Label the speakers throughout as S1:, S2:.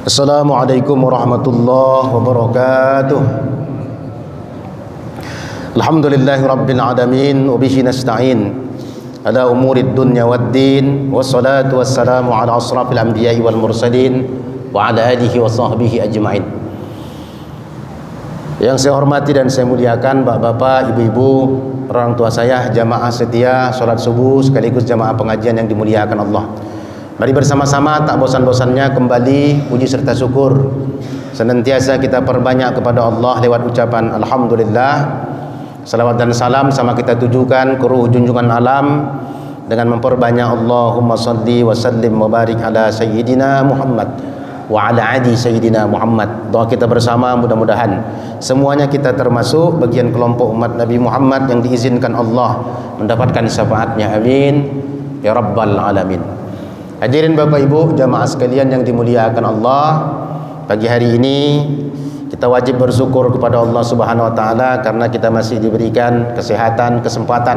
S1: Assalamualaikum warahmatullahi wabarakatuh. Alhamdulillahi rabbil alamin wa bihi nasta'in ala umurid dunya waddin, wassalatu wassalamu ala asrafil anbiya'i wal mursalin wa ala alihi wa sahbihi ajma'in. Yang saya hormati dan saya muliakan bapak-bapak, ibu-ibu, orang tua saya, jamaah setia salat subuh sekaligus jamaah pengajian yang dimuliakan Allah. Mari bersama-sama tak bosan-bosannya kembali puji serta syukur senantiasa kita perbanyak kepada Allah lewat ucapan Alhamdulillah. Salawat dan salam sama kita tujukan ke ruh junjungan alam dengan memperbanyak Allahumma salli wa sallim wa barik ala Sayyidina Muhammad wa ala adi Sayyidina Muhammad. Doa kita bersama mudah-mudahan semuanya kita termasuk bagian kelompok umat Nabi Muhammad yang diizinkan Allah mendapatkan syafaatnya. Amin ya rabbal alamin. Hadirin Bapak Ibu jamaah sekalian yang dimuliakan Allah, pagi hari ini kita wajib bersyukur kepada Allah Subhanahu wa taala karena kita masih diberikan kesehatan, kesempatan.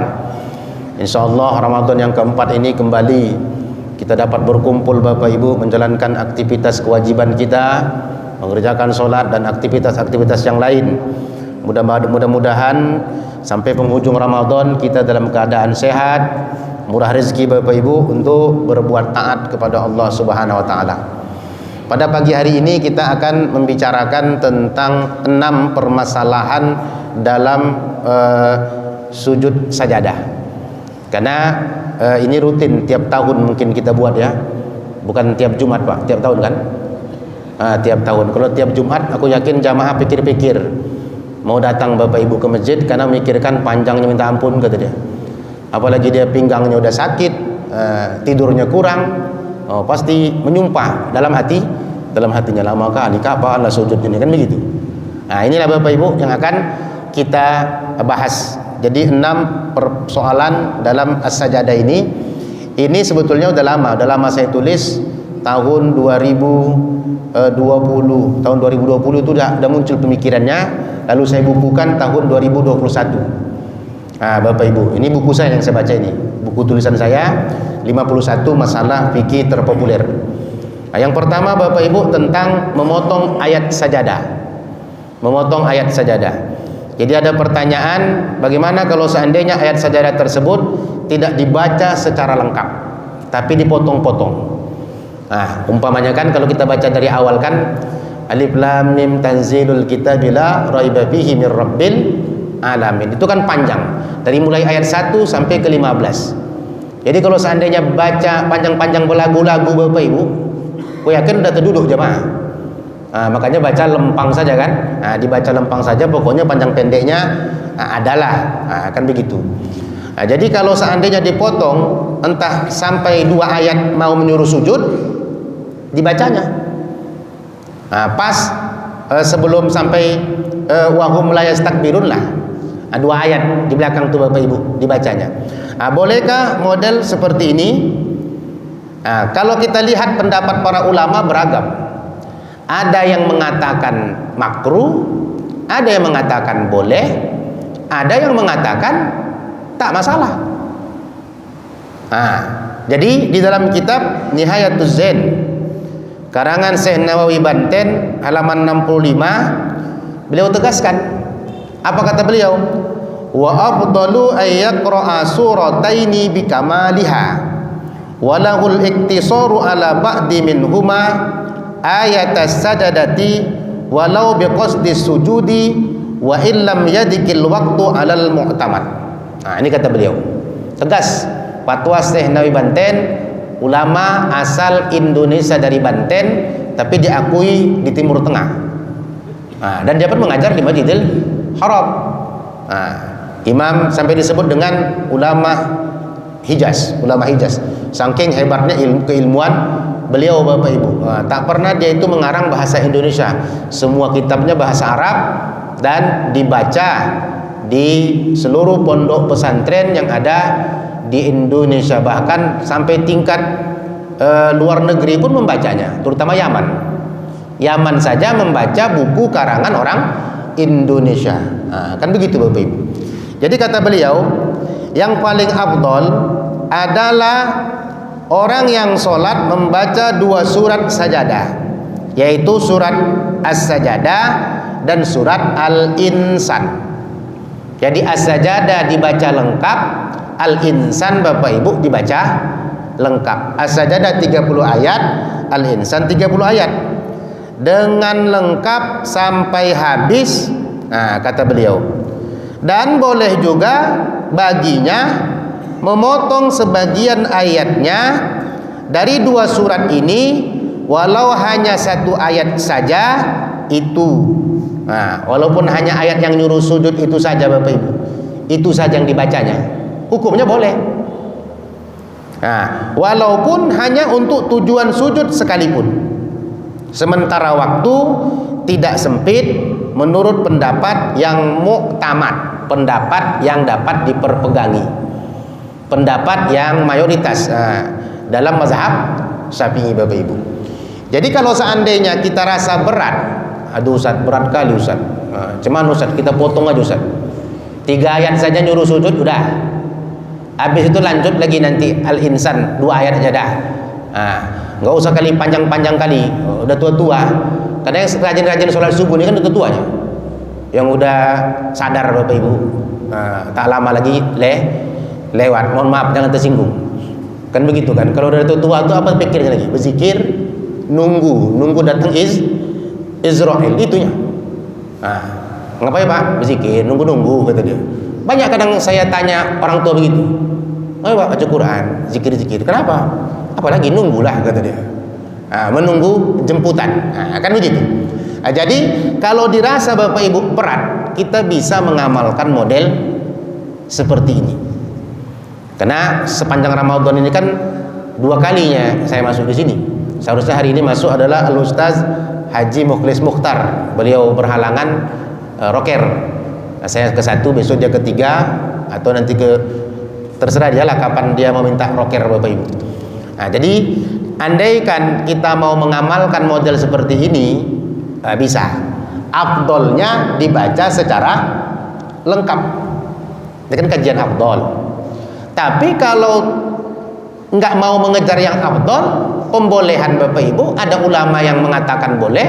S1: Insyaallah Ramadan yang keempat ini kembali kita dapat berkumpul Bapak Ibu menjalankan aktivitas kewajiban kita, mengerjakan sholat dan aktivitas-aktivitas yang lain. Mudah-mudahan sampai penghujung Ramadan kita dalam keadaan sehat, murah rezeki Bapak Ibu untuk berbuat taat kepada Allah Subhanahu wa taala. Pada pagi hari ini kita akan membicarakan tentang 6 permasalahan dalam sujud sajadah. Karena ini rutin tiap tahun mungkin kita buat ya. Bukan tiap Jumat Pak, tiap tahun kan? Tiap tahun. Kalau tiap Jumat aku yakin jamaah pikir-pikir mau datang Bapak Ibu ke masjid karena memikirkan panjangnya minta ampun kata dia. Apalagi dia pinggangnya udah sakit, tidurnya kurang, pasti menyumpah dalam hatinya lama kali kapan lah sujud ini kan begitu. Nah inilah Bapak Ibu yang akan kita bahas. Jadi 6 persoalan dalam as-sajadah ini sebetulnya udah lama saya tulis tahun 2020 itu udah muncul pemikirannya, lalu saya bukukan tahun 2021. Bapak Ibu, ini buku saya yang saya baca ini, buku tulisan saya 51 masalah fikih terpopuler. Yang pertama Bapak Ibu tentang memotong ayat sajadah. Memotong ayat sajadah. Jadi ada pertanyaan, bagaimana kalau seandainya ayat sajadah tersebut tidak dibaca secara lengkap, tapi dipotong-potong. Umpamanya kan kalau kita baca dari awal kan Alif Lam Mim Tanzilul Kitabi la raiba fihi mir rabbil alamin. Itu kan panjang. Dari mulai ayat 1 sampai ke 15. Jadi kalau seandainya baca panjang-panjang belagu-lagu Bapak Ibu, aku yakin udah terduduk jemaah. Makanya baca lempang saja kan. Dibaca lempang saja, pokoknya panjang pendeknya adalah kan begitu. Jadi kalau seandainya dipotong entah sampai 2 ayat mau menyuruh sujud, dibacanya. Pas sebelum sampai wahum la yastakbirun lah. 2 ayat di belakang tuh Bapak Ibu dibacanya. Bolehkah model seperti ini? Kalau kita lihat pendapat para ulama beragam. Ada yang mengatakan makruh, ada yang mengatakan boleh, ada yang mengatakan tak masalah. Jadi di dalam kitab Nihayatuz Zain karangan Syekh Nawawi Banten halaman 65 beliau tegaskan, apa kata beliau? Wa afdalu ayyaqra'a surataini bikamaliha wa lahul iktisaru ala ba'di minhuma ayatas sajadati walau biqasdi sujudi wa illam yadikil waqtu alal mu'tamad. Ini kata beliau tegas, fatwa Syekh Nawawi Banten, ulama asal Indonesia dari Banten tapi diakui di Timur Tengah. Dan dia pun mengajar di Masjidil Haram. Imam sampai disebut dengan ulama Hijaz. Saking hebatnya keilmuan beliau Bapak Ibu. Tak pernah dia itu mengarang bahasa Indonesia. Semua kitabnya bahasa Arab dan dibaca di seluruh pondok pesantren yang ada di Indonesia. Bahkan sampai tingkat luar negeri pun membacanya, terutama Yaman. Yaman saja membaca buku karangan orang Indonesia. Kan begitu Bapak Ibu. Jadi kata beliau, yang paling afdol adalah orang yang sholat membaca 2 surat sajadah. yaitu surat As-Sajadah dan surat Al-Insan. Jadi As-Sajadah dibaca lengkap, Al-Insan Bapak Ibu dibaca lengkap. As-Sajadah 30 ayat, Al-Insan 30 ayat dengan lengkap sampai habis. Nah, kata beliau, dan boleh juga baginya memotong sebagian ayatnya dari dua surat ini, walau hanya satu ayat saja itu. Nah, walaupun hanya ayat yang nyuruh sujud itu saja Bapak Ibu, itu saja yang dibacanya, hukumnya boleh. Nah, walaupun hanya untuk tujuan sujud sekalipun, sementara waktu tidak sempit menurut pendapat yang muktamad, pendapat yang dapat diperpegangi, pendapat yang mayoritas dalam mazhab Syafi'i Bapak Ibu. Jadi kalau seandainya kita rasa berat, aduh Ustaz, berat kali Ustaz, cuman Ustaz kita potong aja Ustaz, 3 ayat saja nyuruh sujud udah, habis itu lanjut lagi nanti Al-Insan 2 ayat aja dah. Nggak usah kali panjang-panjang kali, udah tua-tua. Karena yang rajin-rajin sholat subuh ini kan udah tuanya, yang udah sadar Bapak Ibu, tak lama lagi lewat, mohon maaf jangan tersinggung, kan begitu kan. Kalau udah tua itu apa pikirnya lagi? Berzikir, nunggu datang Israel itunya. Ngapain Pak? Berzikir, nunggu kata dia. Banyak kadang saya tanya orang tua begitu, ayo Pak baca Quran, zikir, kenapa? Apalagi nunggulah kata dia. Menunggu jemputan, kan begitu. Jadi kalau dirasa Bapak Ibu berat, kita bisa mengamalkan model seperti ini. Karena sepanjang Ramadan ini kan 2 kalinya saya masuk di sini. Seharusnya hari ini masuk adalah Al-Ustaz Haji Mukhlis Mukhtar. Beliau berhalangan roker. Saya ke 1, besok dia ke 3, atau nanti terserah dia lah kapan dia mau minta roker Bapak Ibu. Jadi andaikan kita mau mengamalkan model seperti ini, bisa. Afdolnya dibaca secara lengkap. Ini kan kajian afdol. Tapi kalau nggak mau mengejar yang afdol, pembolehan Bapak Ibu, ada ulama yang mengatakan boleh,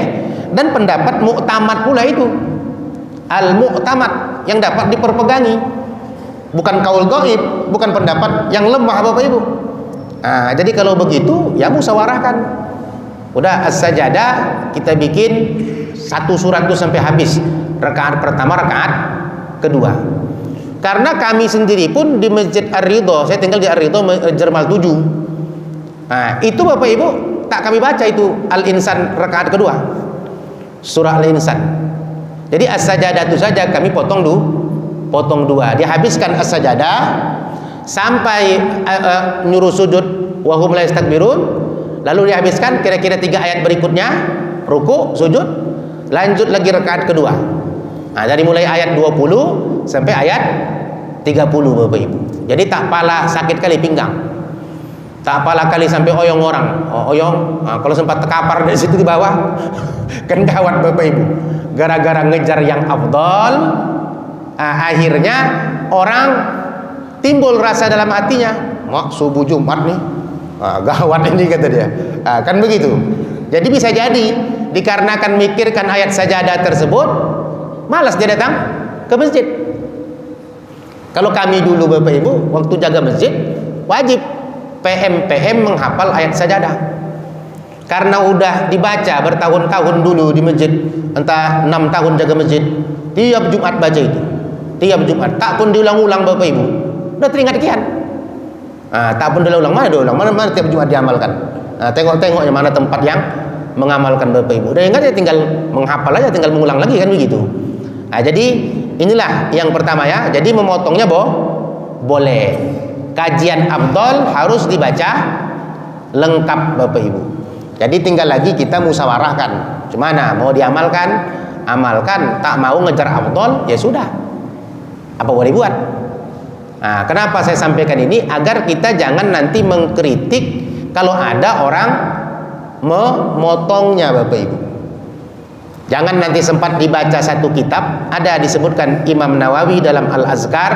S1: dan pendapat muktamad pula itu, al-muktamad, yang dapat diperpegangi, bukan kaul gaib, bukan pendapat yang lemah Bapak Ibu. Jadi kalau begitu ya musyawarahkan. Udah As-Sajadah kita bikin 1 surat itu sampai habis, rakaat pertama, rakaat kedua. Karena kami sendiri pun di Masjid Ar-Ridho, saya tinggal di Ar-Ridho Jermal 7. Itu Bapak Ibu tak kami baca itu Al-Insan rakaat kedua, surah Al-Insan. Jadi As-Sajadah itu saja kami potong 2. Dihabiskan As-Sajadah sampai nyuruh sujud wa hum la yastakbirun, lalu dihabiskan kira-kira 3 ayat berikutnya, ruku, sujud, lanjut lagi rakaat kedua. Dari mulai ayat 20 sampai ayat 30 Bapak Ibu. Jadi tak pala sakit kali pinggang, tak pala kali sampai oyong orang, kalau sempat terkapar dari situ di bawah kan gawat Bapak Ibu. Gara-gara ngejar yang afdal, akhirnya orang timbul rasa dalam hatinya, mak subuh Jumat nih, gawat ini kata dia. Kan begitu. Jadi bisa jadi dikarenakan mikirkan ayat sajadah tersebut, malas dia datang ke masjid. Kalau kami dulu Bapak Ibu waktu jaga masjid, wajib PM menghafal ayat sajadah. Karena udah dibaca bertahun-tahun dulu di masjid, entah 6 tahun jaga masjid, tiap Jumat baca itu, tiap Jumat, tak pun diulang-ulang Bapak Ibu, udah teringat kian. Tak pun diulang, mana tiap Jumat diamalkan. Tengok-tengoknya mana tempat yang mengamalkan Bapak Ibu. Udah ingat ya, tinggal menghafal aja, tinggal mengulang lagi, kan begitu. Jadi inilah yang pertama ya. Jadi memotongnya boleh. Kajian afdal harus dibaca lengkap Bapak Ibu. Jadi tinggal lagi kita musyawarahkan, gimana mau diamalkan, amalkan, tak mau ngejar afdal ya sudah, apa boleh buat. Kenapa saya sampaikan ini? Agar kita jangan nanti mengkritik kalau ada orang memotongnya Bapak Ibu. Jangan nanti sempat dibaca satu kitab, ada disebutkan Imam Nawawi dalam Al-Azkar,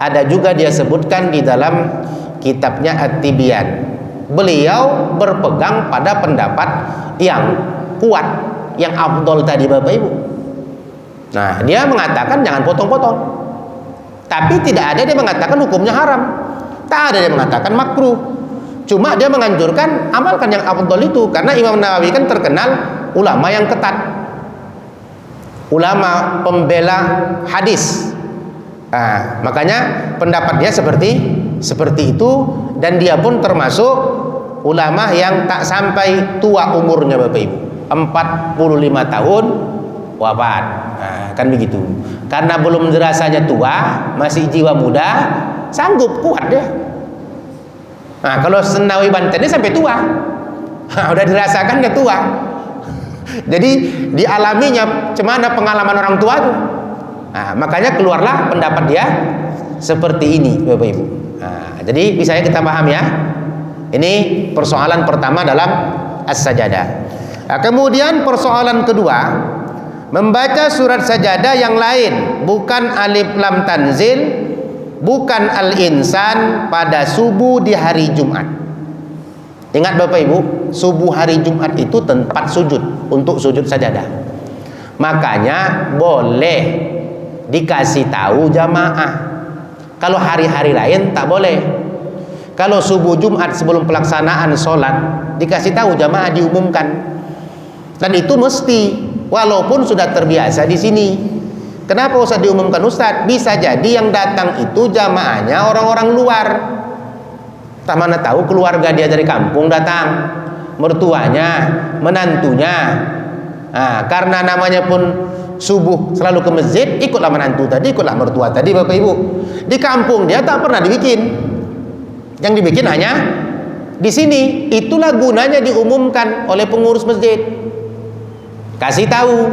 S1: ada juga dia sebutkan di dalam kitabnya At-Tibyan. Beliau berpegang pada pendapat yang kuat, yang afdol tadi Bapak Ibu. Nah, dia mengatakan jangan potong-potong. Tapi tidak ada dia mengatakan hukumnya haram. Tak ada dia mengatakan makruh. Cuma dia menganjurkan amalkan yang afdol itu, karena Imam Nawawi kan terkenal ulama yang ketat. Ulama pembela hadis. Nah, makanya pendapat dia seperti itu, dan dia pun termasuk ulama yang tak sampai tua umurnya Bapak Ibu. 45 tahun wafat. Nah, kan begitu. Karena belum dirasanya tua, masih jiwa muda, sanggup kuat dia. Nah, kalau Senawi Banten ini sampai tua. Nah, udah dirasakan dia tua. Jadi dialaminya cemana pengalaman orang tua itu. Nah, makanya keluarlah pendapat dia seperti ini Bapak Ibu. Nah, jadi bisa kita paham ya. Ini persoalan pertama dalam as-sajadah. Nah, kemudian persoalan kedua, membaca surat sajadah yang lain, bukan alif lam tanzil, bukan al-insan, pada subuh di hari Jumat. Ingat Bapak Ibu, subuh hari Jumat itu tempat sujud, untuk sujud sajadah. Makanya boleh dikasih tahu jamaah. Kalau hari-hari lain tak boleh. Kalau subuh Jumat sebelum pelaksanaan sholat, dikasih tahu jamaah, diumumkan. Dan itu mesti, walaupun sudah terbiasa di sini. Kenapa usah diumumkan Ustadz? Bisa jadi yang datang itu jamaahnya orang-orang luar. Tak mana tahu keluarga dia dari kampung datang, mertuanya, menantunya. Nah, karena namanya pun subuh selalu ke masjid, ikutlah menantu tadi, ikutlah mertua tadi Bapak Ibu. Di kampung dia tak pernah dibikin. Yang dibikin hanya di sini. Itulah gunanya diumumkan oleh pengurus masjid. Kasih tahu.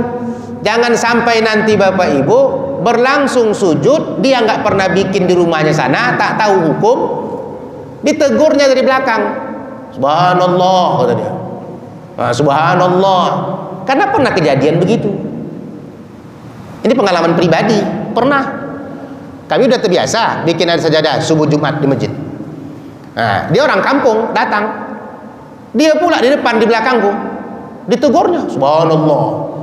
S1: Jangan sampai nanti Bapak Ibu berlangsung sujud, dia nggak pernah bikin di rumahnya sana, tak tahu hukum, ditegurnya dari belakang. Subhanallah kata dia. Nah, subhanallah. Karena pernah kejadian begitu. Ini pengalaman pribadi, pernah. Kami udah terbiasa bikin ada sajadah subuh Jumat di masjid. Nah, dia orang kampung datang. Dia pula di depan, di belakangku. Ditegurnya, subhanallah.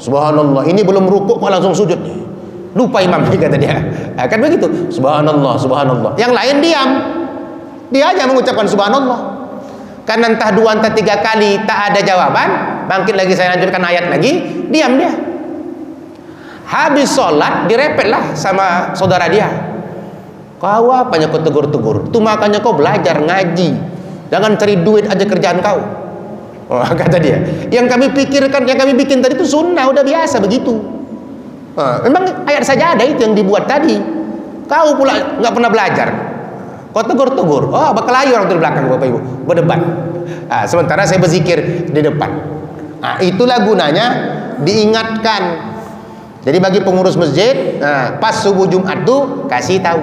S1: Subhanallah, ini belum rukuk kok langsung sujud. Lupa imam kata dia. Nah, kan begitu. Subhanallah, subhanallah. Yang lain diam. Dia aja mengucapkan subhanallah. Karena entah 2 entah 3 kali tak ada jawaban, bangkit lagi, saya lanjutkan ayat lagi, diam dia. Habis sholat direpetlah sama saudara dia. Kau apanya kau tegur-tegur? Itu makanya kau belajar ngaji. Jangan cari duit aja kerjaan kau. Oh, kata dia. Yang kami pikirkan, yang kami bikin tadi itu sunnah, udah biasa begitu. Memang ayat saja ada itu yang dibuat tadi. Kau pula nggak pernah belajar. Kau tegur-tegur. Oh, bakal ayo orang di belakang Bapak Ibu berdebat. Sementara saya berzikir di depan. Itulah gunanya diingatkan. Jadi bagi pengurus masjid, pas subuh Jumat tuh kasih tahu.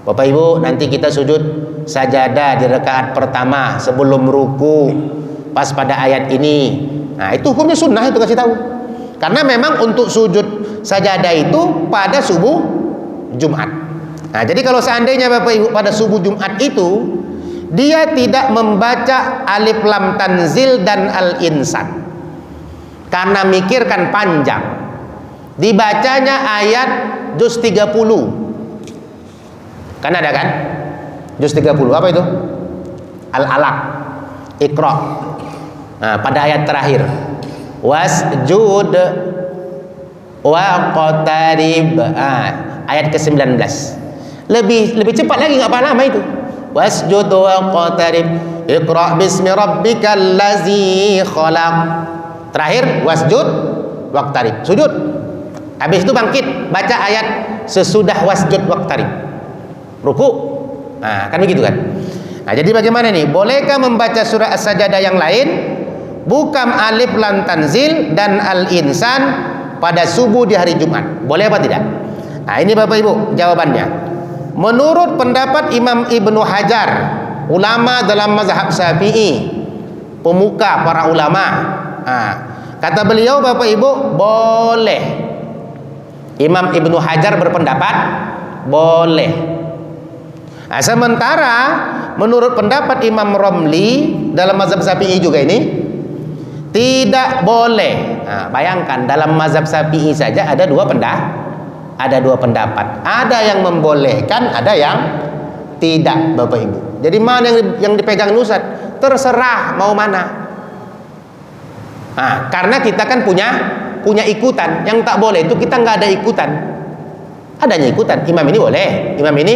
S1: Bapak Ibu, nanti kita sujud sajadah di rakaat pertama sebelum ruku. Pas pada ayat ini. Nah, itu hukumnya sunnah, itu kasih tahu. Karena memang untuk sujud sajadah itu pada subuh Jumat. Nah, jadi kalau seandainya Bapak Ibu pada subuh Jumat itu dia tidak membaca alif lam tanzil dan al-insan. Karena mikirkan panjang. Dibacanya ayat juz 30. Kan ada kan? Juz 30 apa itu? Al-Alaq. Iqra. Nah, pada ayat terakhir wasjud wa qatarib, ayat ke-19. Lebih cepat lagi, enggak apa lama itu. Wasjud wa qatarib, iqra bismi rabbikal ladzi khalaq. Terakhir wasjud waqtarib, sujud. Habis itu bangkit baca ayat sesudah wasjud waqtarib, ruku. Nah, kan begitu kan. Nah, jadi bagaimana nih? Bolehkah membaca surah as-sajadah yang lain, bukan alif lam tanzil dan al-insan, pada subuh di hari Jumat? Boleh apa tidak? Nah, ini Bapak Ibu jawabannya. Menurut pendapat Imam Ibnu Hajar, ulama dalam mazhab Syafi'i, pemuka para ulama, kata beliau Bapak Ibu, boleh. Imam Ibnu Hajar berpendapat boleh. Nah, sementara menurut pendapat Imam Romli dalam mazhab Syafi'i juga ini, tidak boleh. Nah, bayangkan dalam mazhab Syafi'i saja ada dua pendapat. Ada yang membolehkan, ada yang tidak, Bapak Ibu. Jadi mana yang dipegang Ustaz? Terserah mau mana. Nah, karena kita kan punya ikutan. Yang tak boleh itu kita nggak ada ikutan. Adanya ikutan. Imam ini boleh, imam ini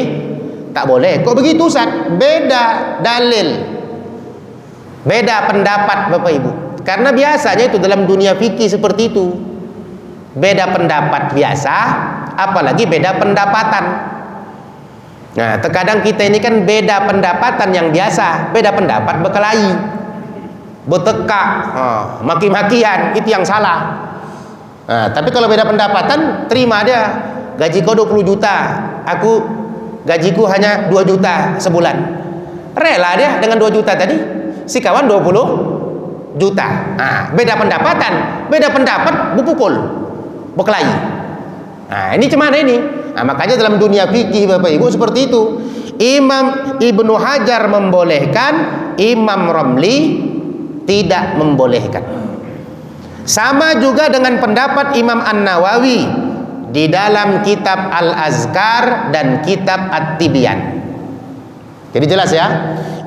S1: tak boleh. Kok begitu Ustaz? Beda dalil, beda pendapat, Bapak Ibu. Karena biasanya itu dalam dunia fikih seperti itu. Beda pendapat biasa, apalagi beda pendapatan. Nah, terkadang kita ini kan beda pendapatan yang biasa, beda pendapat berkelahi, bertekak, maki-makian, itu yang salah. Nah, tapi kalau beda pendapatan, terima dia. Gaji kau 20 juta, aku gajiku hanya 2 juta sebulan. Rela dia dengan 2 juta tadi, si kawan 20 juta. Nah, beda pendapatan, beda pendapat, berpukul, berkelahi. Nah, ini cuman ini. Nah, makanya dalam dunia fikih Bapak Ibu seperti itu. Imam Ibnu Hajar membolehkan, Imam Romli tidak membolehkan. Sama juga dengan pendapat Imam An-Nawawi di dalam kitab Al-Azkar dan kitab At-Tibyan. Jadi jelas ya,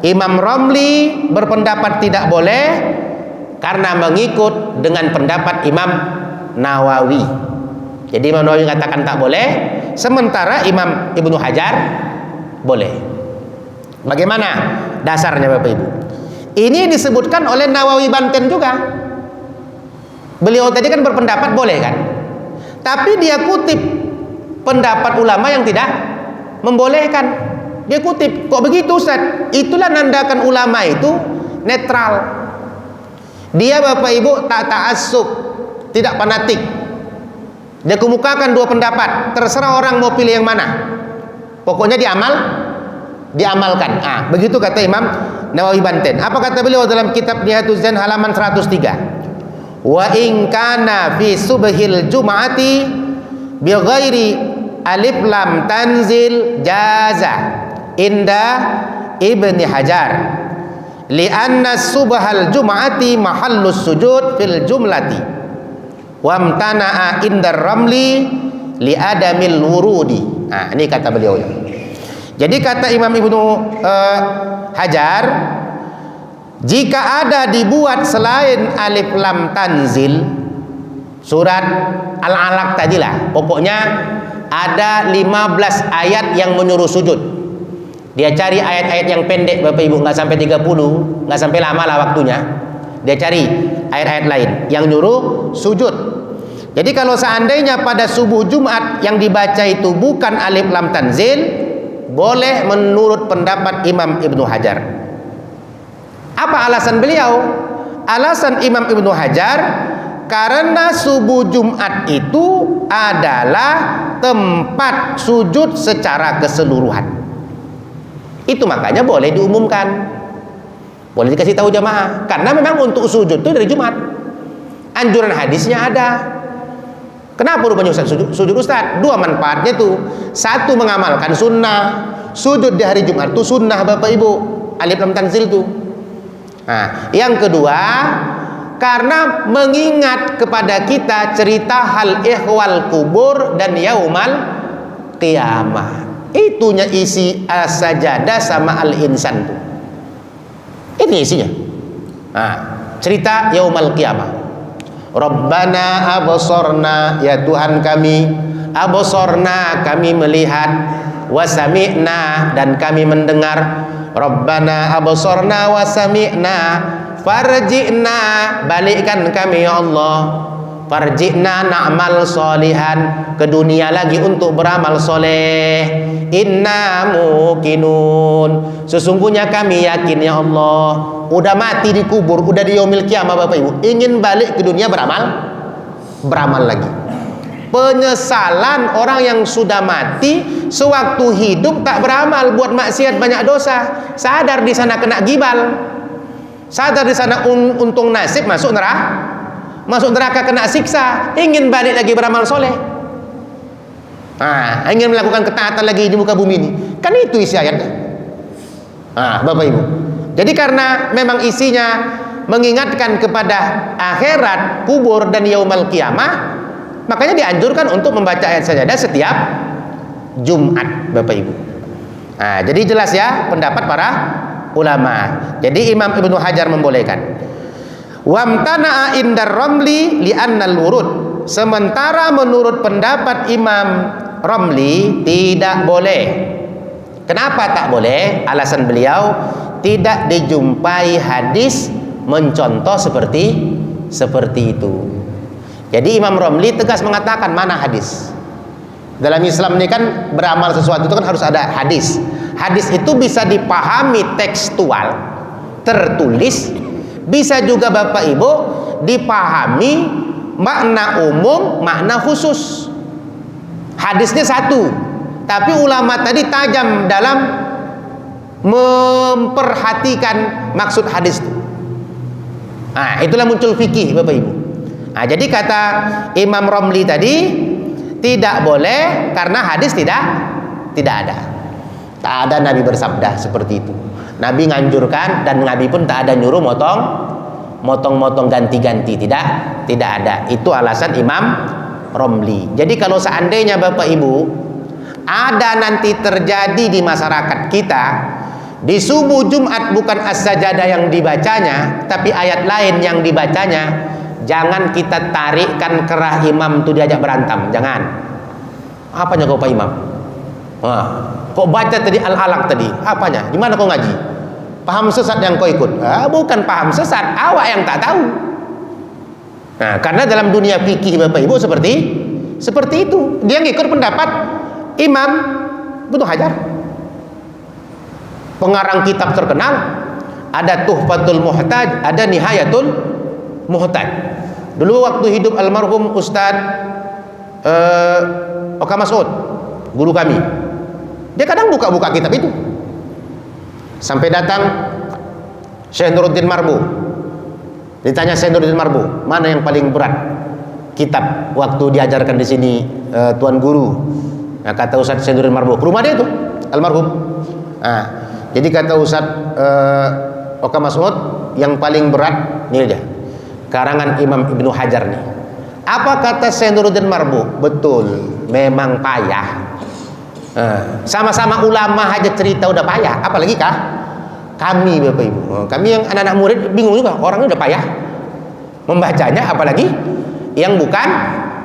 S1: Imam Romli berpendapat tidak boleh karena mengikut dengan pendapat Imam Nawawi. Jadi Imam Nawawi mengatakan tak boleh, sementara Imam Ibnu Hajar boleh. Bagaimana dasarnya Bapak Ibu? Ini disebutkan oleh Nawawi Banten juga. Beliau tadi kan berpendapat boleh kan, tapi dia kutip pendapat ulama yang tidak membolehkan. Dia kutip, kok begitu Ustaz? Itulah nandakan ulama itu netral. Dia Bapak Ibu tak ta'assub, tidak fanatik. Dia kemukakan dua pendapat, terserah orang mau pilih yang mana. Pokoknya diamalkan. Ah, begitu kata Imam Nawawi Banten. Apa kata beliau dalam kitab Nihatuz Zain halaman 103? Wa in kana fi subhil jum'ati bi ghairi alif lam tanzil jaza inda Ibni Hajar li anna subhal jum'ati mahallus sujud fil jumlati wa amtana'a indar ramli li adamil wurudi. Nah, ini kata beliau ya. Jadi kata Imam Ibnu Hajar, jika ada dibuat selain alif lam tanzil, surat Al-Alaq tadilah, pokoknya ada 15 ayat yang menyuruh sujud. Dia cari ayat-ayat yang pendek Bapak Ibu, nggak sampai 30, nggak sampai lama lah waktunya. Dia cari ayat-ayat lain yang nyuruh sujud. Jadi kalau seandainya pada subuh Jumat yang dibaca itu bukan alif lam tanzil, boleh menurut pendapat Imam Ibnu Hajar. Apa alasan beliau? Alasan Imam Ibnu Hajar, karena subuh Jumat itu adalah tempat sujud secara keseluruhan. Itu makanya boleh diumumkan, boleh dikasih tahu jamaah, karena memang untuk sujud itu dari Jumat. Anjuran hadisnya ada. Kenapa rupanya sujud Ustaz? Dua manfaatnya tuh. Satu, mengamalkan sunnah. Sujud di hari Jumat itu sunnah Bapak Ibu, alif lam tanzil tuh. Nah, yang kedua, karena mengingat kepada kita cerita hal ihwal kubur dan yaumal qiyamah. Itunya isi as-sajadah sama al-insan tuh. Ini isinya. Nah, cerita yaumal qiyamah. Rabbana absorna, ya Tuhan kami, absorna kami melihat, wasami'na dan kami mendengar. Rabbana absorna wasami'na farji'na, balikkan kami ya Allah, farji'na na'mal solihan, ke dunia lagi untuk beramal soleh. Inna muqinun, sesungguhnya kami yakin ya Allah, udah mati di kubur, udah di yaumil qiyamah Bapak Ibu, ingin balik ke dunia beramal lagi. Penyesalan orang yang sudah mati sewaktu hidup tak beramal, buat maksiat banyak dosa, sadar di sana kena gibal, sadar di sana untung nasib masuk neraka kena siksa, ingin balik lagi beramal soleh. Nah, ingin melakukan ketaatan lagi di muka bumi ini, kan itu isi ayatnya. Nah, Bapak Ibu, jadi karena memang isinya mengingatkan kepada akhirat, kubur dan yaumul qiyamah, makanya dianjurkan untuk membaca ayat sajadah setiap Jumat, Bapak Ibu. Nah, jadi jelas ya pendapat para ulama. Jadi Imam Ibnu Hajar membolehkan. Wamtana'a indar Ramli li'annal wurud. Sementara menurut pendapat Imam Ramli tidak boleh. Kenapa tak boleh? Alasan beliau, tidak dijumpai hadis mencontoh seperti itu. Jadi Imam Ramli tegas mengatakan mana hadis. Dalam Islam ini kan beramal sesuatu itu kan harus ada hadis. Hadis itu bisa dipahami tekstual, tertulis, bisa juga Bapak Ibu dipahami makna umum, makna khusus. Hadisnya satu, tapi ulama tadi tajam dalam memperhatikan maksud hadis itu. Nah, itulah muncul fikih, Bapak Ibu. Nah, jadi kata Imam Ramli tadi tidak boleh karena hadis tidak ada. Tak ada Nabi bersabda seperti itu. Nabi nganjurkan dan Nabi pun tak ada nyuruh motong ganti-ganti, tidak ada. Itu alasan Imam Ramli. Jadi kalau seandainya Bapak Ibu ada nanti terjadi di masyarakat kita di subuh Jumat bukan as-sajadah yang dibacanya, tapi ayat lain yang dibacanya, jangan kita tarikkan kerah imam itu diajak berantem, jangan. Apanya kau Pak Imam? Wah, kok baca tadi Al-Alaq tadi? Apanya? Gimana kau ngaji? Paham sesat yang kau ikut? Bukan paham sesat, awak yang tak tahu. Nah, karena dalam dunia fikih Bapak Ibu seperti itu. Dia ngikut pendapat Imam Ibnu Hajar. Pengarang kitab terkenal, ada Tuhfatul Muhtaj, ada Nihayatul Muhtaj. Dulu waktu hidup almarhum Ustaz Oka Mas'ud, guru kami, dia kadang buka-buka kitab itu. Sampai datang Syekh Nuruddin Marbu. Ditanya Syekh Nuruddin Marbu, mana yang paling berat kitab waktu diajarkan di sini tuan guru? Nah, kata Ustaz Syekh Nuruddin Marbu, ke rumah dia itu almarhum. Nah, jadi kata Ustaz Oka Mas'ud, yang paling berat ini dia, karangan Imam Ibnu Hajar nih. Apa kata Syekh Nuruddin Marbu? Betul, memang payah. Sama-sama ulama aja cerita udah payah, apalagi kami Bapak Ibu. Kami yang anak-anak murid bingung juga, orangnya udah payah membacanya, apalagi yang bukan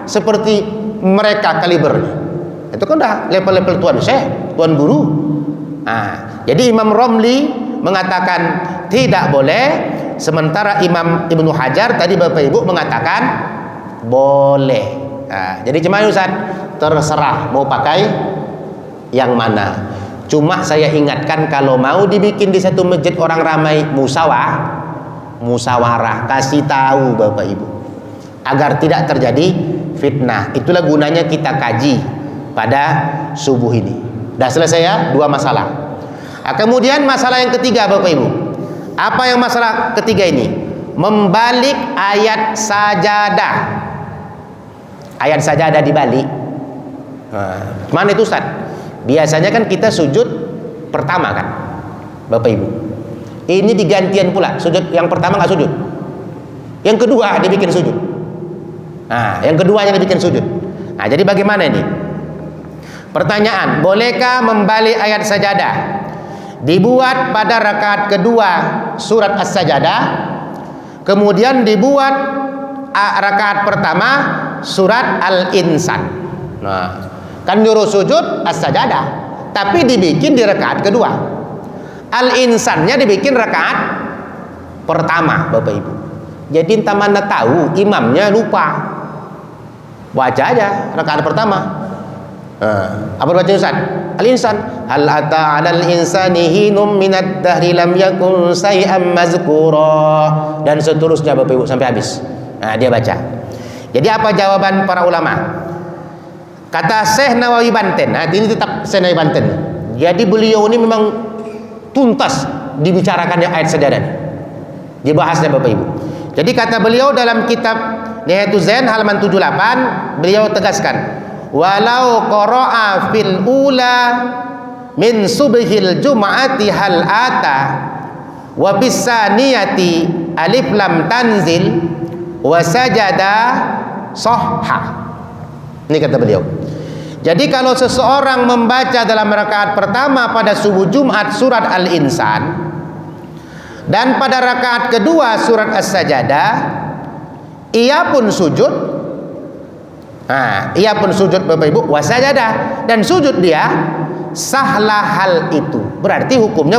S1: seperti mereka kalibernya. Itu kan udah level-level tuan syekh, tuan guru. Nah, jadi Imam Ramli mengatakan tidak boleh, sementara Imam Ibnu Hajar tadi Bapak Ibu mengatakan boleh. Nah, jadi gimana Ustaz? Terserah mau pakai yang mana. Cuma saya ingatkan kalau mau dibikin di satu masjid orang ramai musyawarah, kasih tahu Bapak Ibu agar tidak terjadi fitnah. Itulah gunanya kita kaji pada subuh ini. Dah selesai ya, dua masalah. Nah, kemudian masalah yang ketiga Bapak Ibu. Apa yang masalah ketiga ini? Membalik ayat sajadah. Ayat sajadah dibalik. Nah, mana itu Ustaz? Biasanya kan kita sujud pertama kan, Bapak Ibu. Ini digantian pula, sujud yang pertama nggak sujud, yang kedua dibikin sujud. Nah, yang keduanya dibikin sujud. Nah, jadi bagaimana ini? Pertanyaan, bolehkah membalik ayat sajadah? Dibuat pada rakaat kedua surat As-Sajadah, kemudian dibuat rakaat pertama surat Al-Insan. Nah, kan nyuruh sujud As-Sajadah, tapi dibikin di rakaat kedua. Al-Insannya dibikin rakaat pertama Bapak Ibu. Jadi entah mana tahu imamnya lupa, baca aja rakaat pertama. Apa baca Ustaz? Al-Insan, hal ata 'alal insani hinum minad dahri lam yakun shay'an mazkura, dan seterusnya Bapak Ibu sampai habis. Nah, dia baca. Jadi apa jawaban para ulama? Kata Syekh Nawawi Banten, nah ini tetap Syekh Nawawi Banten. Jadi beliau ini memang tuntas dibicarakannya ayat sajadah, dibahasnya Bapak Ibu. Jadi kata beliau dalam kitab Nihayatul Zain halaman 78, beliau tegaskan, walau qara'a fil ula min subhil jum'ati hal ata wa bisaniyati alif lam tanzil wa sajada sahha. Ini kata beliau. Jadi kalau seseorang membaca dalam rakaat pertama pada subuh Jumat surat Al-Insan dan pada rakaat kedua surat As-Sajadah, ia pun sujud. Ia pun sujud Bapak Ibu wasajadah, dan sujud dia, sahlah hal itu. Berarti hukumnya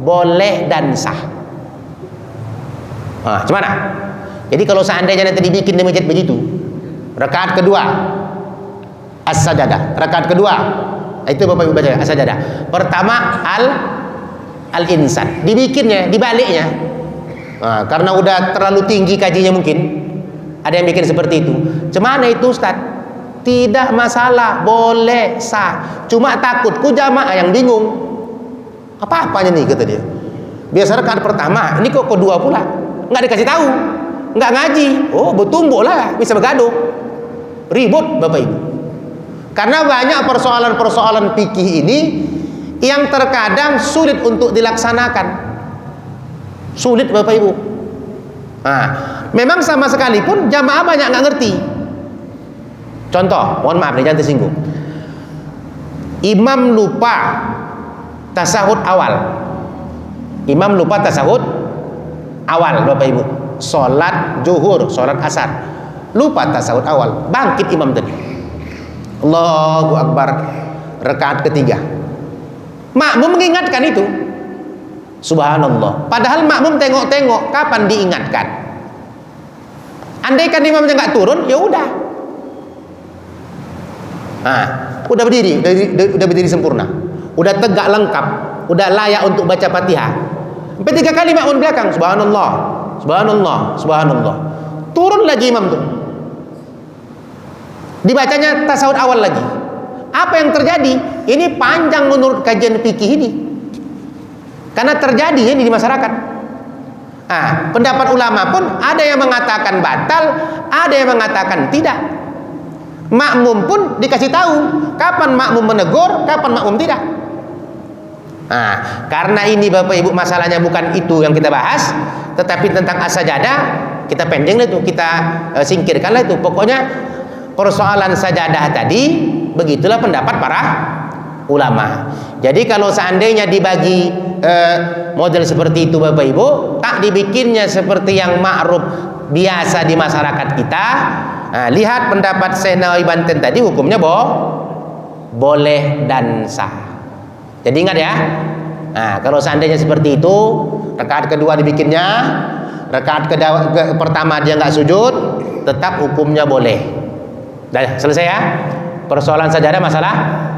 S1: boleh dan sah. Gimana? Jadi kalau seandainya nanti dibikin di masjid begitu, rakaat kedua As-Sajadah, rakaat kedua itu Bapak Ibu baca As-Sajadah. Pertama Al-Insan, dibikinnya, dibaliknya. Karena udah terlalu tinggi kajinya mungkin. Ada yang bikin seperti itu. Cemana itu Ustaz? Tidak masalah, boleh, sah. Cuma takutku jamaah yang bingung. Apa-apanya nih kata dia. Biasa rakaat pertama, ini kok kedua pula. Nggak dikasih tahu, nggak ngaji. Oh, bertumbuk lah, bisa bergaduh. Ribut Bapak Ibu. Karena banyak persoalan-persoalan fikih ini yang terkadang sulit untuk dilaksanakan. Sulit Bapak Ibu. Memang sama sekali pun jamaah banyak nggak ngerti. Contoh, mohon maaf nih, jangan tersinggung. Imam lupa tasahud awal. Imam lupa tasahud awal Bapak Ibu. Sholat zuhur, sholat asar, lupa tasahud awal. Bangkit imam tadi, Allahu Akbar, rakaat ketiga. Makmum mengingatkan itu. Subhanallah. Padahal makmum tengok-tengok kapan diingatkan. Andaikan imamnya nggak turun, ya udah. Udah berdiri sempurna, udah tegak lengkap, udah layak untuk baca Fatihah. Sampai 3 kali makmum belakang, subhanallah, subhanallah, subhanallah. Turun lagi imam tuh. Dibacanya tasawuf awal lagi. Apa yang terjadi? Ini panjang menurut kajian fikih ini. Karena terjadi ini di masyarakat. Pendapat ulama pun ada yang mengatakan batal, ada yang mengatakan tidak. Makmum pun dikasih tahu kapan makmum menegur, kapan makmum tidak. Karena ini Bapak Ibu masalahnya bukan itu yang kita bahas, tetapi tentang as-sajadah, kita pending lah itu, kita singkirkanlah itu. Pokoknya persoalan sajadah tadi, begitulah pendapat para ulama. Jadi kalau seandainya dibagi model seperti itu Bapak Ibu, tak dibikinnya seperti yang ma'ruf biasa di masyarakat kita. Lihat pendapat Syekh Nawawi Banten tadi, hukumnya boleh dan sah. Jadi ingat ya. Kalau seandainya seperti itu, rakaat kedua dibikinnya, rakaat pertama dia nggak sujud, tetap hukumnya boleh. Dah selesai ya. Persoalan sajadah masalah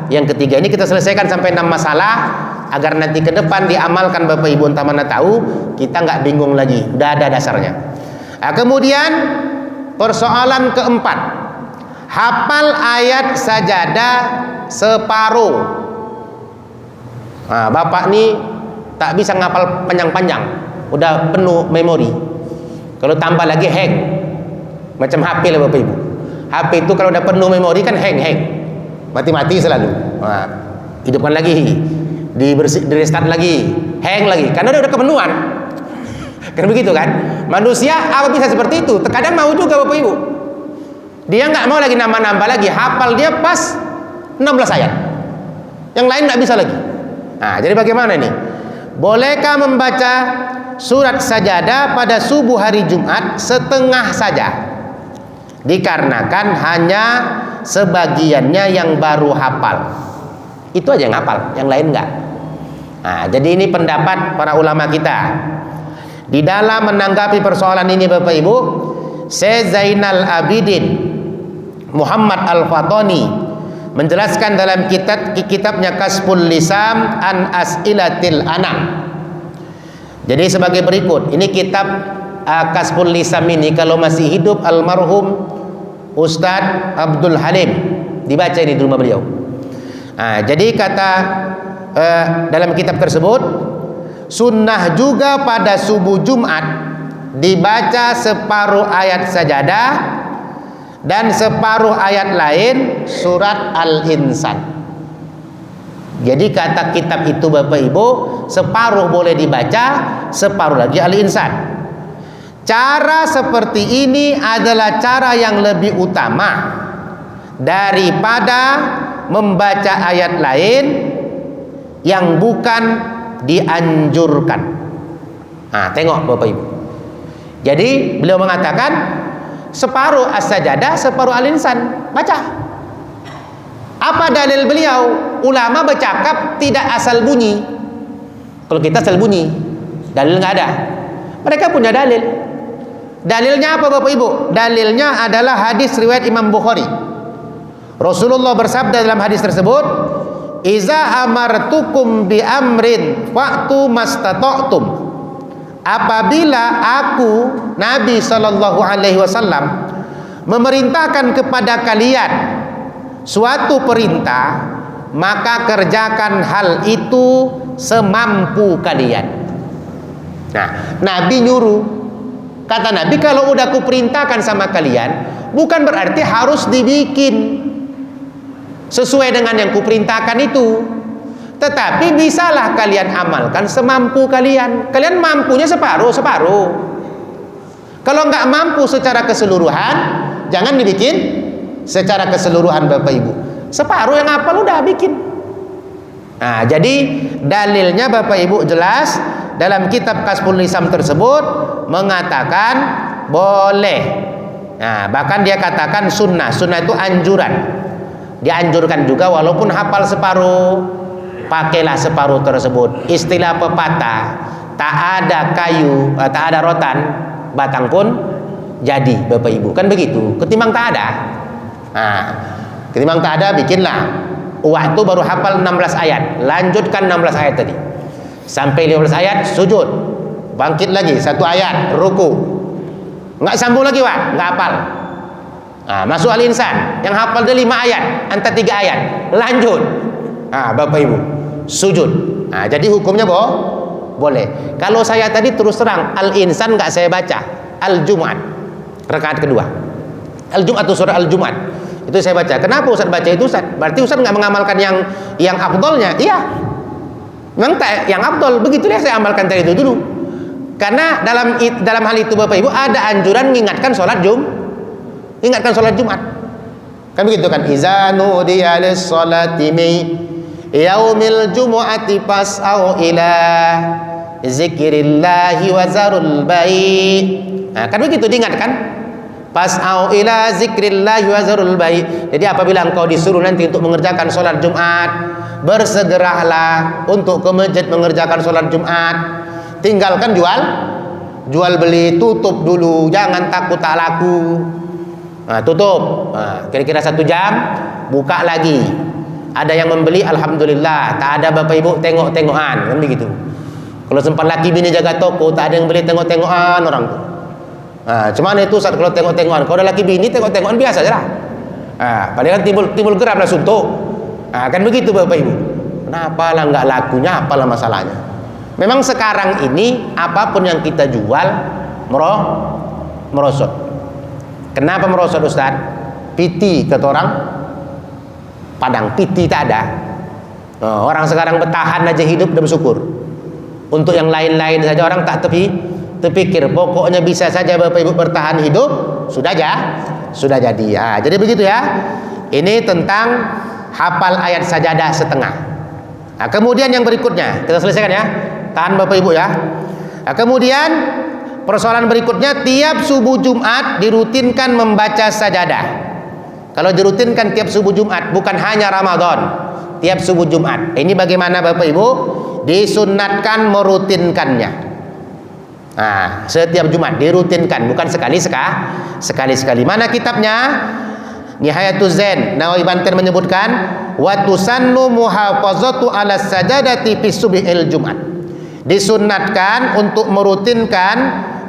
S1: yang ketiga ini kita selesaikan sampai 6 masalah agar nanti ke depan diamalkan Bapak Ibu entah mana tahu, kita nggak bingung lagi, udah ada dasarnya. Kemudian persoalan keempat, hafal ayat sajadah separuh. Bapak nih tak bisa ngapal panjang-panjang, udah penuh memori. Kalau tambah lagi hang, macam HP lah Bapak Ibu. HP itu kalau udah penuh memori kan hang, mati-mati selalu. Hidupkan lagi, di restart lagi, hang lagi, karena udah kepenuhan. Kan begitu kan? Manusia apa bisa seperti itu? Terkadang mau juga Bapak Ibu. Dia nggak mau lagi nambah-nambah lagi, hafal dia pas 16 ayat. Yang lain nggak bisa lagi. Jadi bagaimana ini? Bolehkah membaca surat sajadah pada subuh hari Jumat setengah saja? Dikarenakan hanya sebagiannya yang baru hafal. Itu aja yang hafal, yang lain enggak. Jadi ini pendapat para ulama kita. Di dalam menanggapi persoalan ini Bapak Ibu, Syekh Zainal Abidin Muhammad Al-Fatani menjelaskan dalam kitabnya Kasful Lisam an As'ilatil Anam. Jadi sebagai berikut, ini kitab Kasful Lisam ini kalau masih hidup almarhum Ustadz Abdul Halim, dibaca ini di rumah beliau. Jadi kata dalam kitab tersebut, sunnah juga pada subuh Jumat dibaca separuh ayat sajadah dan separuh ayat lain surat Al-Insan. Jadi kata kitab itu Bapak Ibu, separuh boleh dibaca, separuh lagi Al-Insan. cara seperti ini adalah cara yang lebih utama daripada membaca ayat lain yang bukan dianjurkan. Nah, tengok Bapak Ibu. Jadi beliau mengatakan separuh as-sajadah, separuh al-insan. Baca. Apa dalil beliau? Ulama bercakap tidak asal bunyi. Kalau kita asal bunyi, dalil nggak ada. Mereka punya dalil. Dalilnya apa Bapak Ibu? Dalilnya adalah hadis riwayat Imam Bukhari. Rasulullah bersabda dalam hadis tersebut, "Iza amartukum bi amrin fa'tu mastata'tum." Apabila aku, Nabi sallallahu alaihi wasallam, memerintahkan kepada kalian suatu perintah, maka kerjakan hal itu semampu kalian. Nah, Nabi nyuruh. Kata Nabi, kalau udah kuperintahkan sama kalian, bukan berarti harus dibikin sesuai dengan yang kuperintahkan itu, tetapi bisalah kalian amalkan semampu kalian. Kalian mampunya separuh. Kalau nggak mampu secara keseluruhan, jangan dibikin secara keseluruhan Bapak Ibu. Separuh yang hafal udah bikin. Nah, jadi dalilnya Bapak Ibu jelas dalam kitab Kasful Lisam tersebut mengatakan boleh. Nah, bahkan dia katakan sunnah. Sunnah itu anjuran. Dianjurkan juga walaupun hafal separuh, pakailah separuh tersebut. Istilah pepatah, tak ada kayu, tak ada rotan, batang pun jadi Bapak Ibu. Kan begitu. Ketimbang tak ada. Nah, ketimbang tak ada bikinlah. Waktu baru hafal 16 ayat, lanjutkan 16 ayat tadi sampai 15 ayat sujud, bangkit lagi 1 ayat ruku, nggak sambung lagi Wak, nggak hafal. Nah, masuk al-insan yang hafal dia 5 ayat, antar 3 ayat, lanjut. Nah, Bapak Ibu sujud. Nah, jadi hukumnya boleh. Kalau saya tadi terus terang al-insan nggak saya baca, al-Jumat rakaat kedua, al-Jumat atau surah al-Jumat itu saya baca. Kenapa Ustaz baca itu Ustaz? Berarti Ustaz nggak mengamalkan yang afdolnya. Iya, memang tak yang afdol. Begitulah saya amalkan tadi itu dulu. Karena dalam hal itu Bapak Ibu ada anjuran mengingatkan sholat Jumat. Kan begitu kan? Iza nudiya lis-sholati mi yaumil jumu'ati fas'au ila zikrillahi wa zarul bai'. Nah, kan begitu diingatkan. Fas'au ila zikrillahi wa zarul bai'. Jadi apabila engkau disuruh nanti untuk mengerjakan sholat Jumat, bersegeralah untuk ke masjid mengerjakan sholat Jumat. Tinggalkan jual beli, tutup dulu, jangan takut tak laku. Nah, tutup. Nah, kira-kira 1 jam buka lagi. Ada yang membeli, alhamdulillah. Tak ada Bapak Ibu tengok-tengokan, kan begitu. Kalau sempat laki bini jaga toko, tak ada yang beli tengok-tengokan orang tuh. Nah, cuman itu saat kalau tengok-tengokan, kalau ada laki bini tengok-tengokan biasa aja lah. Nah, padahal timbul geram lah suntuk. Nah, kan begitu Bapak Ibu. Kenapa lah nggak lakunya, apalah masalahnya. Memang sekarang ini apapun yang kita jual merosot. Kenapa merosot Ustaz? Piti kata orang Padang, piti tak ada. Orang sekarang bertahan aja hidup dan bersyukur. Untuk yang lain-lain saja orang tak terpikir. Pokoknya bisa saja Bapak Ibu bertahan hidup, sudah jadi. Ya, jadi begitu ya. Ini tentang hafal ayat sajadah setengah. Nah, kemudian yang berikutnya kita selesaikan ya. Tahan Bapak Ibu ya. Nah, kemudian persoalan berikutnya, tiap subuh Jumat dirutinkan membaca sajadah. Kalau dirutinkan tiap subuh Jumat, bukan hanya Ramadan, tiap subuh Jumat. Ini bagaimana Bapak Ibu? Disunnatkan merutinkannya. Nah, setiap Jumat dirutinkan, bukan sekali-sekali. Mana kitabnya? Nihayatul Zain, Nawawi Banten menyebutkan, wa tusannu muhafazatu ala sajadati fi subhil Jumat. Disunnatkan untuk merutinkan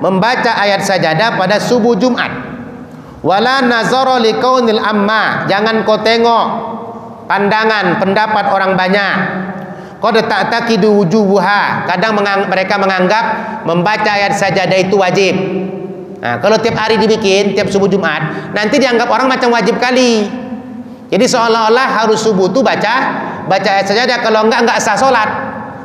S1: membaca ayat sajadah pada subuh Jumat. Wala nazara liqaunil amma, jangan kau tengok pandangan pendapat orang banyak. Qad ta'taqidu wujubuha, kadang mereka menganggap membaca ayat sajadah itu wajib. Nah, kalau tiap hari dibikin tiap subuh Jumat, nanti dianggap orang macam wajib kali. Jadi seolah-olah harus subuh itu baca ayat sajadah, kalau enggak sah salat.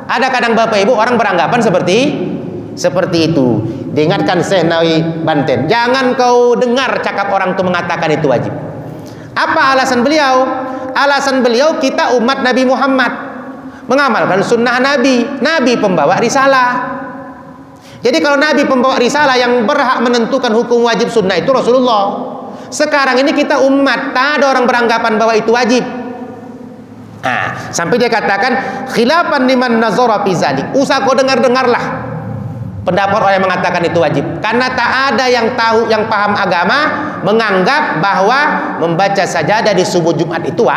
S1: Ada kadang Bapak Ibu orang beranggapan seperti itu. diingatkan Syekh Nawawi Banten, jangan kau dengar cakap orang itu mengatakan itu wajib. Apa alasan beliau? Alasan beliau, kita umat Nabi Muhammad mengamalkan sunnah Nabi. Nabi pembawa risalah. Jadi kalau Nabi pembawa risalah, yang berhak menentukan hukum wajib sunnah itu Rasulullah. Sekarang ini kita umat, tak ada orang beranggapan bahwa itu wajib. Nah, sampai dia katakan khilafan liman nazara fi zalik. Usah kau dengarlah pendapat orang yang mengatakan itu wajib, karena tak ada yang tahu, yang paham agama menganggap bahwa membaca sajadah di subuh Jumat itu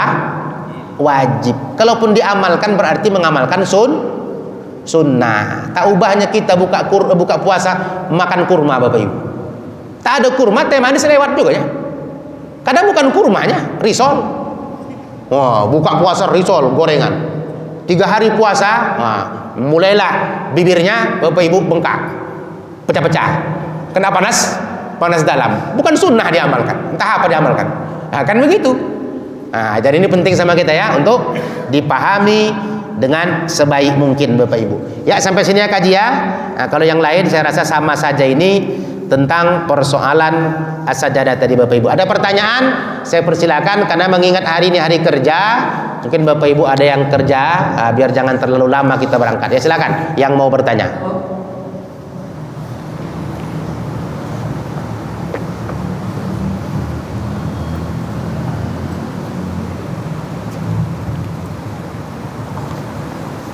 S1: wajib. Kalaupun diamalkan berarti mengamalkan sunnah. Tak ubahnya kita buka puasa makan kurma, Bapak Ibu. Tak ada kurma, teh manis lewat juga ya. Kadang bukan kurmanya, risol. Wah, buka puasa risol gorengan. 3 hari puasa, mulailah bibirnya Bapak Ibu bengkak, pecah-pecah, kena panas dalam. Bukan sunnah diamalkan, entah apa diamalkan. Nah, kan begitu. Nah, jadi ini penting sama kita ya, untuk dipahami dengan sebaik mungkin Bapak Ibu. Ya, sampai sini ya kaji ya. Nah, kalau yang lain saya rasa sama saja ini tentang persoalan as-sajadah tadi Bapak Ibu. Ada pertanyaan? Saya persilakan, karena mengingat hari ini hari kerja, mungkin Bapak Ibu ada yang kerja, biar jangan terlalu lama kita berangkat. Ya silakan yang mau bertanya.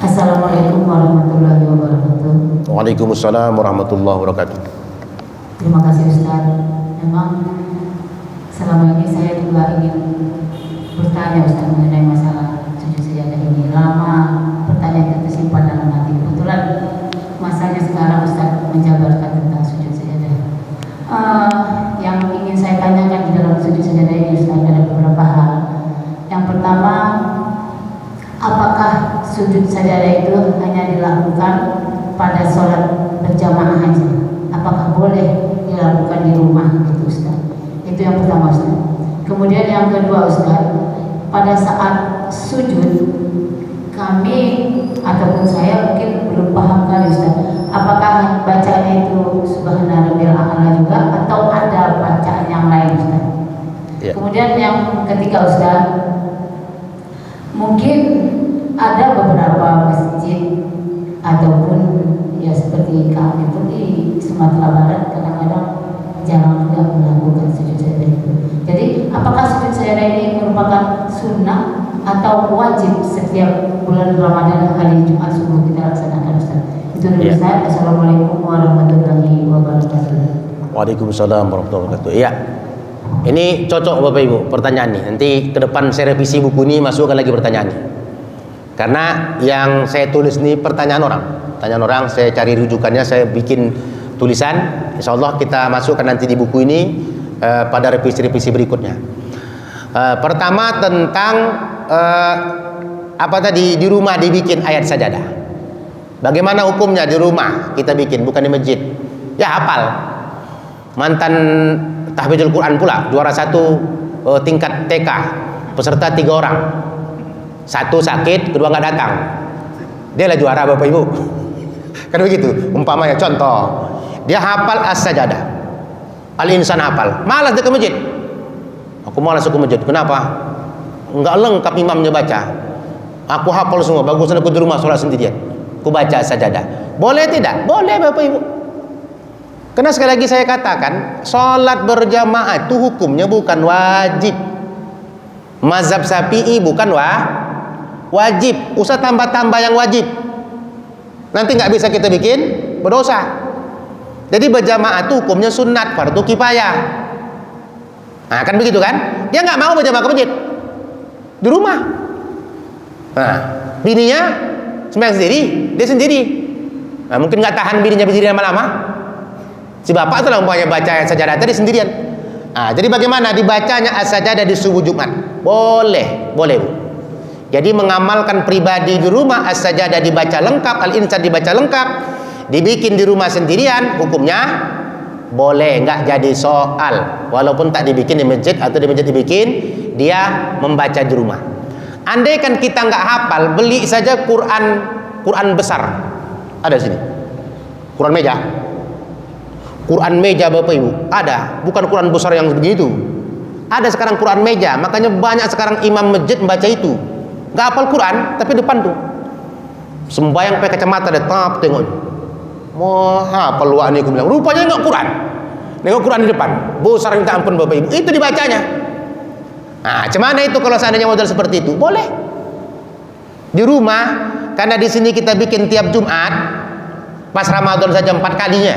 S2: Assalamualaikum warahmatullahi wabarakatuh.
S1: Waalaikumsalam warahmatullahi wabarakatuh.
S2: Terima kasih Ustaz. Memang selama ini saya juga ingin bertanya Ustaz mengenai masalah sujud sajadah ini. Lama pertanyaan itu tersimpan dalam hati. Kebetulan masanya sekarang Ustaz menjabarkan tentang sujud sajadah. Yang ingin saya tanyakan di dalam sujud sajadah ini Ustaz ada beberapa hal. Yang pertama, apakah sujud sajadah itu hanya dilakukan pada sholat berjamaah saja? Apakah boleh dilakukan di rumah gitu Ustaz? Itu yang pertama Ustaz. Kemudian yang kedua Ustaz, pada saat sujud kami ataupun saya mungkin belum paham kali Ustaz, apakah bacaannya itu subhana rabbil a'la juga atau ada bacaan yang lain Ustaz? Yeah. Kemudian yang ketiga Ustaz, mungkin ada beberapa masjid ataupun ya seperti kami pun di Sumatera Barat kadang-kadang jarang juga melakukan sujud sajadah itu. Jadi apakah sujud sajadah ini merupakan sunnah atau wajib setiap bulan Ramadan hari Jumat subuh kita laksanakan Ustaz? Itu dulu Ustaz. Assalamualaikum warahmatullahi wabarakatuh.
S1: Waalaikumsalam warahmatullahi wabarakatuh. Iya, ini cocok Bapak Ibu pertanyaan ini. Nanti ke depan saya revisi buku ini, masukkan lagi pertanyaan ini. Karena yang saya tulis ini pertanyaan orang saya cari rujukannya, saya bikin tulisan. Insya Allah kita masukkan nanti di buku ini pada revisi-revisi berikutnya. Pertama tentang apa tadi, di rumah dibikin ayat sajadah. Bagaimana hukumnya di rumah kita bikin, bukan di masjid? Ya hafal. Mantan tahfidzul Quran pula, juara 1 tingkat TK, peserta 3 orang. 1 sakit, kedua nggak datang, dia lah juara Bapak Ibu. Kan begitu umpamanya. Contoh, dia hafal as-sajadah, al-insan hafal, malas dia ke masjid. Aku malas ke masjid, kenapa? Nggak lengkap imamnya baca. Aku hafal semua, bagusan aku di rumah sholat sendirian, aku baca as-sajadah. Boleh tidak? Boleh Bapak Ibu. Karena sekali lagi saya katakan, sholat berjamaah itu hukumnya bukan wajib. Mazhab Syafi'i bukan wajib. Usah tambah-tambah yang wajib, nanti nggak bisa kita bikin berdosa. Jadi berjamaah itu hukumnya sunat, fardu kifayah. Nah kan begitu kan? Dia nggak mau berjamaah ke masjid, di rumah. Nah bininya sembahyang sendiri, dia sendiri. Nah, mungkin nggak tahan bininya berdiri lama-lama. Si bapak itu lah umpamanya baca sajadah tadi sendirian. Nah, jadi bagaimana dibacanya as-sajadah di subuh Jumat? Boleh Bu. Jadi mengamalkan pribadi di rumah, as-sajadah dibaca lengkap, al-insan dibaca lengkap, dibikin di rumah sendirian, hukumnya boleh, nggak jadi soal. Walaupun tak dibikin di masjid atau di masjid dibikin, dia membaca di rumah. Andai kan kita nggak hafal, beli saja Quran besar, ada sini, Quran meja, Quran meja Bapak Ibu, ada, bukan Quran besar yang begitu. Ada sekarang Quran meja, makanya banyak sekarang imam masjid membaca itu. Nggak hafal Quran, tapi depan tuh sembayang pakai kacamata, dia tengok. Mau apa luak ini, aku bilang. Rupanya nggak Quran. Nengok Quran di depan, besar minta ampun Bapak Ibu. Itu dibacanya. Nah, cemana itu kalau seandainya model seperti itu? Boleh. Di rumah, karena di sini kita bikin tiap Jumat, pas Ramadan saja 4 kalinya.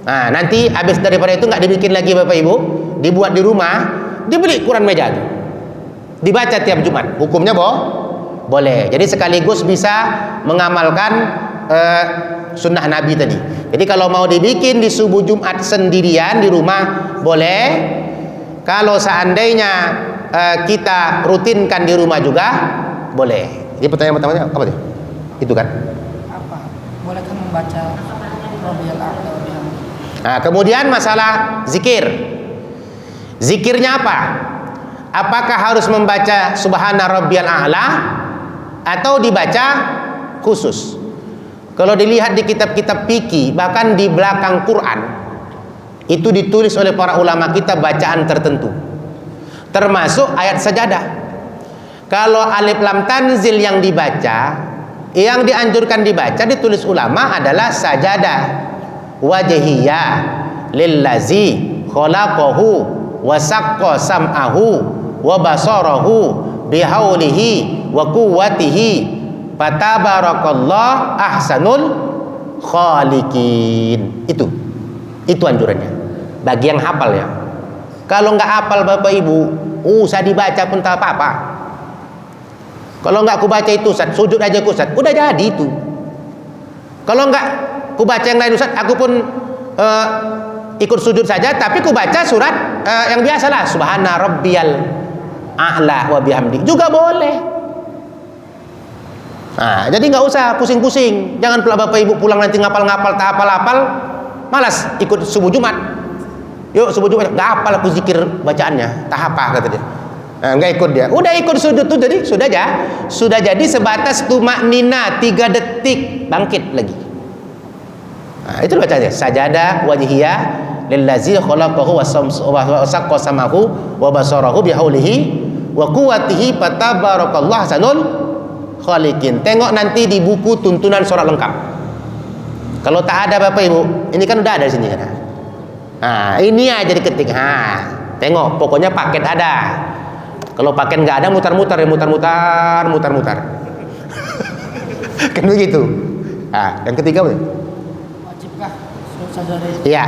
S1: Nah, nanti habis daripada itu nggak dibikin lagi Bapak Ibu, dibuat di rumah, dibeli Quran meja itu, dibaca tiap Jumat. Hukumnya boleh. Jadi sekaligus bisa mengamalkan sunnah Nabi tadi. Jadi kalau mau dibikin di subuh Jumat sendirian di rumah boleh. Kalau seandainya kita rutinkan di rumah juga boleh. Jadi pertanyaan pertamanya apa sih? Itu kan?
S3: Apa? Bolehkah membaca Rabbiyal A'la?
S1: Nah, kemudian masalah zikir. Zikirnya apa? Apakah harus membaca Subhana Rabbiyal A'la atau dibaca khusus? Kalau dilihat di kitab-kitab fikih, bahkan di belakang Quran, itu ditulis oleh para ulama kita bacaan tertentu, termasuk ayat sajadah. Kalau alif lam tanzil yang dibaca, yang dianjurkan dibaca, ditulis ulama adalah sajadah wajhiyah lillazi khalaqahu wa saqqa sam'ahu wa basarahu bihaulihi wa quwwatihi fatabarakallah ahsanul khaliqin. Itu anjurannya bagi yang hafal ya. Kalau nggak hafal Bapak Ibu, usah dibaca pun tak apa-apa. Kalau nggak ku baca itu Ustaz, sujud aja ku Ustaz, udah jadi itu. Kalau nggak ku baca yang lain Ustaz, aku pun ikut sujud saja, tapi ku baca surat yang biasalah, Subhana Rabbiyal A'la wa bihamdi, juga boleh. Nah, jadi nggak usah pusing-pusing. Jangan pula Bapak Ibu pulang nanti ngapal-ngapal, tak hafal-hafal, malas ikut subuh Jumat. Yuk subuh Jumat, nggak hafal aku zikir bacaannya, tak apa kata dia. Nah, nggak ikut dia. Udah ikut sujud tuh, jadi sudah jadi sebatas tumaknina 3 detik, bangkit lagi. Nah, itu bacanya sajadah wajhiyah lillazi khalaqahu wa saqqa samahu wa basarahu bihaulihi wa quwwatihi fatabarakallahu ahsanul khaliqin. Tengok nanti di buku tuntunan surat lengkap. Kalau tak ada Bapak Ibu, ini kan udah ada di sini kan. Nah, ini aja diketik. Tengok, pokoknya paket ada. Kalau paket nggak ada, mutar-mutar ya, mutar-mutar. Kan begitu. Nah, yang ketiga apa?
S3: Wajibkah sujud sajadah?
S1: Iya.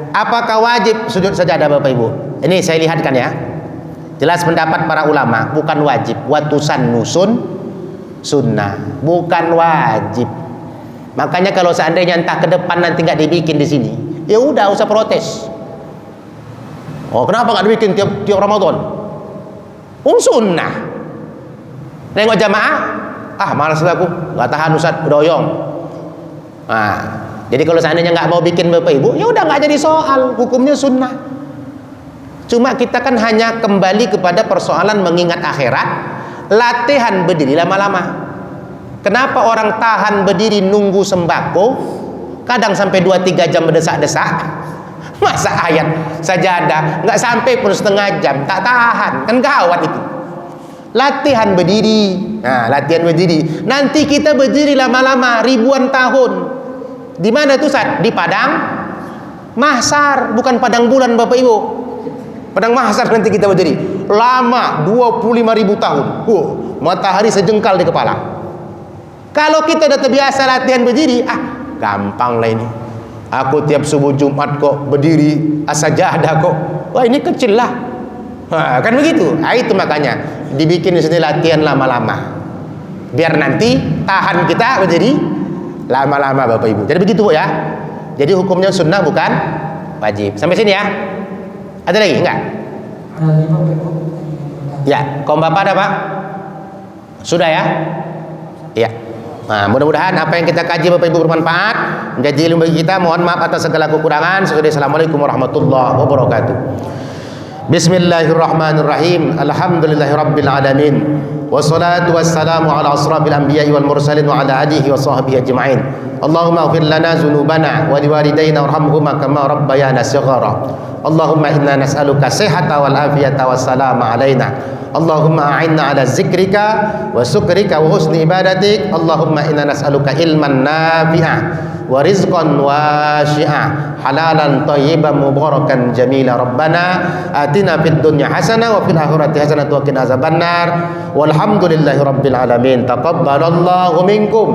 S1: Apakah wajib sujud sajadah Bapak Ibu? Ini saya lihatkan ya. Jelas pendapat para ulama, bukan wajib. Watusan nusun sunnah, bukan wajib. Makanya kalau seandainya entah ke depan nanti nggak dibikin di sini, ya udah usah protes. Oh, kenapa nggak dibikin tiap Ramadan? Sunnah. Nengok jamaah, malas aku, nggak tahan Ustaz, bedoyong. Nah, jadi kalau seandainya nggak mau bikin Bapak Ibu, ya udah nggak jadi soal, hukumnya sunnah. Cuma kita kan hanya kembali kepada persoalan mengingat akhirat. Latihan berdiri lama-lama. Kenapa orang tahan berdiri nunggu sembako kadang sampai 2-3 jam berdesak-desak? Masa ayat sajadah nggak sampai pun setengah jam, tak tahan, kan gawat itu. Latihan berdiri. Nah, latihan berdiri. Nanti kita berdiri lama-lama ribuan tahun. Di mana tuh Ustaz? Di padang mahsyar, bukan padang bulan Bapak Ibu. Padang mahsyar nanti kita berdiri lama 25.000 tahun. Matahari sejengkal di kepala. Kalau kita udah terbiasa latihan berdiri, gampang lah ini. Aku tiap subuh Jumat kok berdiri sajadah kok. Wah, ini kecil lah. Kan begitu. Itu makanya dibikin di sini latihan lama-lama. Biar nanti tahan kita berdiri lama-lama Bapak Ibu. Jadi begitu Bu ya. Jadi hukumnya sunnah bukan wajib. Sampai sini ya. Ada lagi enggak? Ya, kaum bapak ada Pak? Sudah ya? Iya. Nah, mudah-mudahan apa yang kita kaji Bapak Ibu bermanfaat, menjadi ilmu bagi kita. Mohon maaf atas segala kekurangan. Assalamualaikum warahmatullahi wabarakatuh. Bismillahirrahmanirrahim. Alhamdulillahirabbil alamin. wassalatu wassalamu ala asrafil anbiya'i wal mursalin wa ala alihi wa sahbihi ajma'in. Allahumma ighfir lana dzunubana wa liwalidayna warhamhuma kama rabbayana shighara. Allahumma inna nas'aluka sihhata wal afiyata wassalama alaina. Allahumma a'inna ala zikrika wa syukrika wa husni ibadatik. Allahumma inna nas'aluka ilman nafi'a wa rizqan wasi'a halalan thayyiban mubarakan jamila. Rabbana atina fid dunya hasanah wa fil akhirati hasanah wa qina azabannar. Walhamdulillahi rabbil alamin. Taqabbalallahu minkum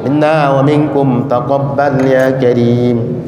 S1: minna wa minkum taqabbal ya karim.